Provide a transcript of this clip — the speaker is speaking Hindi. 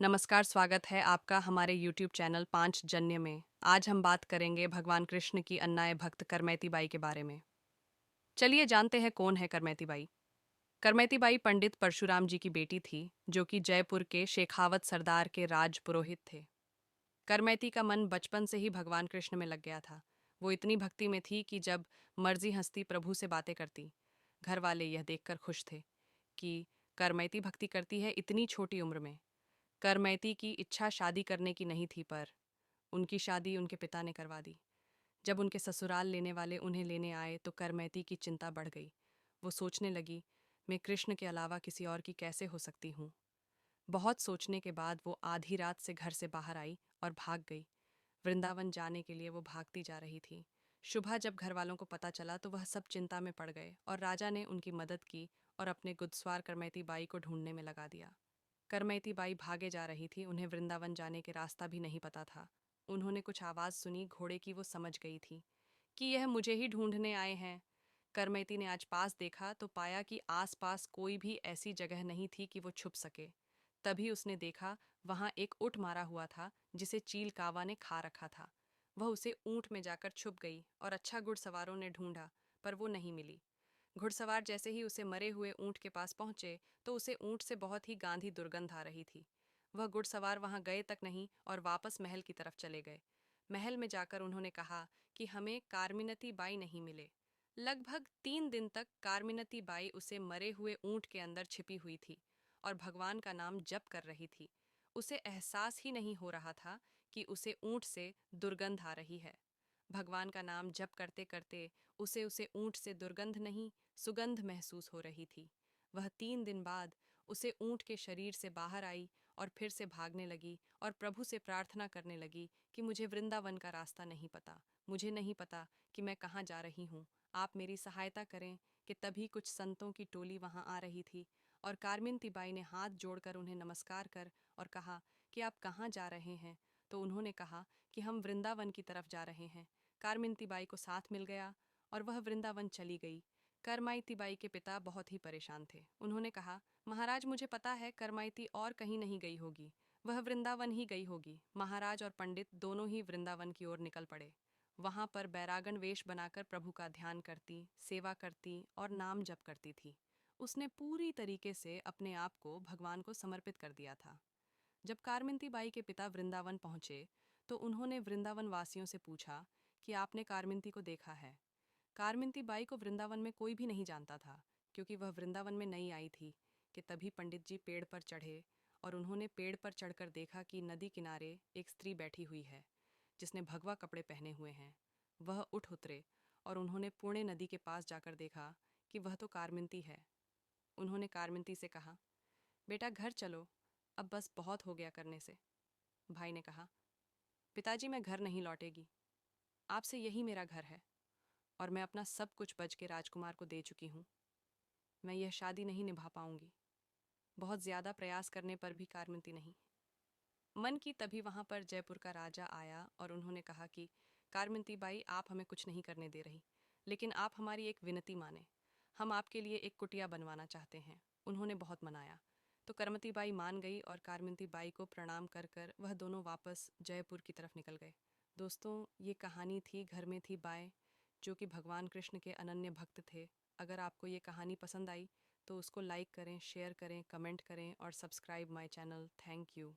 नमस्कार, स्वागत है आपका हमारे यूट्यूब चैनल पांचजन्य में। आज हम बात करेंगे भगवान कृष्ण की अन्याय भक्त करमैती बाई के बारे में। चलिए जानते हैं कौन है करमैती बाई। करमैती बाई पंडित परशुराम जी की बेटी थी, जो कि जयपुर के शेखावत सरदार के राज पुरोहित थे। करमैती का मन बचपन से ही भगवान कृष्ण में लग गया था। वो इतनी भक्ति में थी कि जब मर्जी हंसती प्रभु से बातें करती। घर वाले यह देखकर खुश थे कि करमैती भक्ति करती है इतनी छोटी उम्र में। करमैती की इच्छा शादी करने की नहीं थी, पर उनकी शादी उनके पिता ने करवा दी। जब उनके ससुराल लेने वाले उन्हें लेने आए तो करमैती की चिंता बढ़ गई। वो सोचने लगी, मैं कृष्ण के अलावा किसी और की कैसे हो सकती हूँ। बहुत सोचने के बाद वो आधी रात से घर से बाहर आई और भाग गई। वृंदावन जाने के लिए वो भागती जा रही थी। शुभा जब घर वालों को पता चला तो वह सब चिंता में पड़ गए और राजा ने उनकी मदद की और अपने गुदस्वार करमैती बाई को ढूंढने में लगा दिया। करमैती बाई भागे जा रही थी, उन्हें वृंदावन जाने के रास्ता भी नहीं पता था। उन्होंने कुछ आवाज़ सुनी घोड़े की, वो समझ गई थी कि यह मुझे ही ढूंढने आए हैं। करमैती ने आज पास देखा तो पाया कि आसपास कोई भी ऐसी जगह नहीं थी कि वो छुप सके। तभी उसने देखा वहां एक ऊंट मारा हुआ था, जिसे चील कावा ने खा रखा था। वह उसे ऊंट में जाकर छुप गई और अच्छा घुड़सवारों ने ढूंढा, पर वो नहीं मिली। घुड़सवार जैसे ही उसे मरे हुए ऊंट के पास पहुंचे तो उसे ऊंट से बहुत ही गांधी दुर्गंध आ रही थी। वह घुड़सवार वहां गए तक नहीं और वापस महल की तरफ चले गए। महल में जाकर उन्होंने कहा कि हमें कारमिनती बाई नहीं मिले। लगभग 3 दिन तक कारमिनती बाई उसे मरे हुए ऊंट के अंदर छिपी हुई थी और भगवान का नाम जप कर रही थी। उसे एहसास ही नहीं हो रहा था कि उसे ऊंट से दुर्गंध आ रही है। भगवान का नाम जप करते करते उसे ऊंट से दुर्गंध नहीं, सुगंध महसूस हो रही थी। वह 3 दिन बाद उसे ऊंट के शरीर से बाहर आई और फिर से भागने लगी और प्रभु से प्रार्थना करने लगी कि मुझे वृंदावन का रास्ता नहीं पता, मुझे नहीं पता कि मैं कहाँ जा रही हूँ, आप मेरी सहायता करें। कि तभी कुछ संतों की टोली वहां आ रही थी और कारमिनती बाई ने हाथ जोड़कर उन्हें नमस्कार कर और कहा कि आप कहाँ जा रहे हैं। तो उन्होंने कहा कि हम वृंदावन की तरफ जा रहे हैं। कारमिनती बाई को साथ मिल गया और वह वृंदावन चली गई। करमाइती बाई के पिता बहुत ही परेशान थे। उन्होंने कहा, महाराज मुझे पता है करमाइती और कहीं नहीं गई होगी, वह वृंदावन ही गई होगी। महाराज और पंडित दोनों ही वृंदावन की ओर निकल पड़े। वहां पर बैरागन वेश बनाकर प्रभु का ध्यान करती, सेवा करती और नाम जप करती थी। उसने पूरी तरीके से अपने आप को भगवान को समर्पित कर दिया था। जब कारमिनती बाई के पिता वृंदावन पहुंचे तो उन्होंने वृंदावन वासियों से पूछा कि आपने कारमिनती को देखा है। कारमिनती बाई को वृंदावन में कोई भी नहीं जानता था, क्योंकि वह वृंदावन में नई आई थी। कि तभी पंडित जी पेड़ पर चढ़े और उन्होंने पेड़ पर चढ़कर देखा कि नदी किनारे एक स्त्री बैठी हुई है, जिसने भगवा कपड़े पहने हुए हैं। वह उठ उतरे और उन्होंने पुणे नदी के पास जाकर देखा कि वह तो कारमिनती है। उन्होंने कारमिनती से कहा, बेटा घर चलो, अब बस बहुत हो गया करने से। भाई ने कहा, पिताजी मैं घर नहीं लौटेगी, आपसे यही मेरा घर है और मैं अपना सब कुछ बच के राजकुमार को दे चुकी हूँ। मैं यह शादी नहीं निभा पाऊंगी। बहुत ज्यादा प्रयास करने पर भी कारमिनती नहीं मन की। तभी वहां पर जयपुर का राजा आया और उन्होंने कहा कि कारमिनती बाई आप हमें कुछ नहीं करने दे रही, लेकिन आप हमारी एक विनती माने, हम आपके लिए एक कुटिया बनवाना चाहते हैं। उन्होंने बहुत मनाया तो करमती बाई मान गई और कारमिनती बाई को प्रणाम कर कर वह दोनों वापस जयपुर की तरफ निकल गए। दोस्तों, ये कहानी थी घर में थी बाई, जो कि भगवान कृष्ण के अनन्य भक्त थे। अगर आपको ये कहानी पसंद आई तो उसको लाइक करें, शेयर करें, कमेंट करें और subscribe my channel. Thank you.